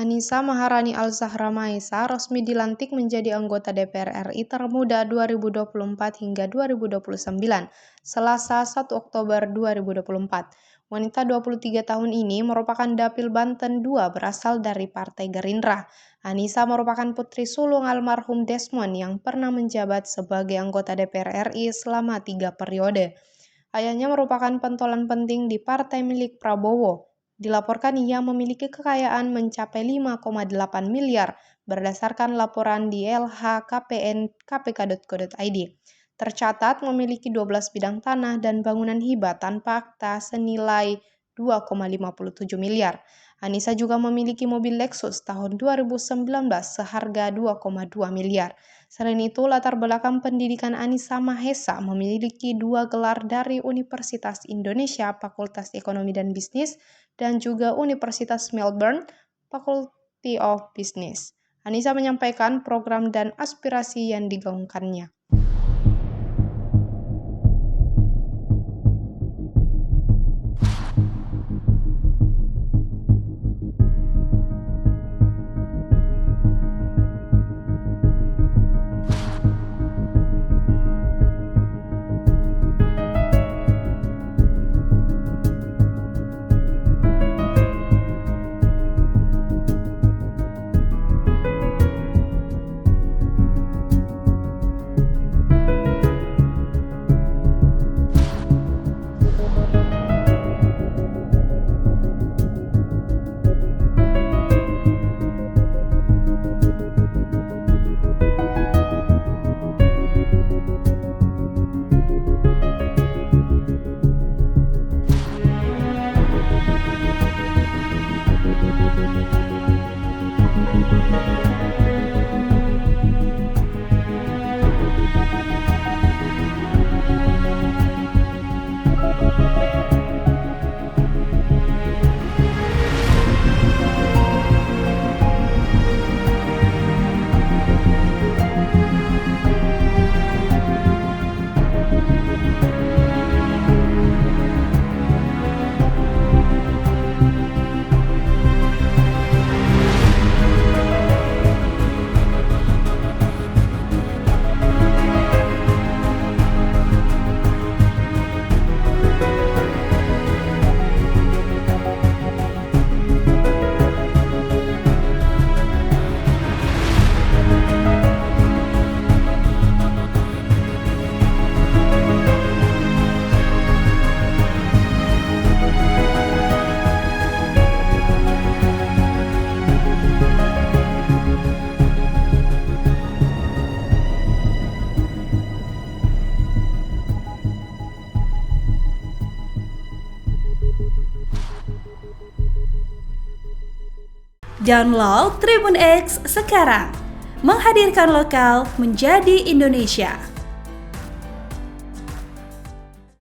Annisa Maharani Al-Zahra Maesa resmi dilantik menjadi anggota DPR RI termuda 2024 hingga 2029, Selasa 1 Oktober 2024. Wanita 23 tahun ini merupakan dapil Banten II berasal dari Partai Gerindra. Annisa merupakan putri sulung almarhum Desmond yang pernah menjabat sebagai anggota DPR RI selama 3 periode. Ayahnya merupakan pentolan penting di partai milik Prabowo. Dilaporkan ia memiliki kekayaan mencapai 5,8 miliar berdasarkan laporan di LHKPN kpk.go.id. Tercatat memiliki 12 bidang tanah dan bangunan hibah tanpa akta senilai 2,57 miliar. Annisa juga memiliki mobil Lexus tahun 2019 seharga 2,2 miliar. Selain itu, latar belakang pendidikan Annisa Maesa memiliki 2 gelar dari Universitas Indonesia Fakultas Ekonomi dan Bisnis dan juga Universitas Melbourne Faculty of Business. Annisa menyampaikan program dan aspirasi yang digaungkannya. Download Tribun X sekarang, menghadirkan lokal menjadi Indonesia.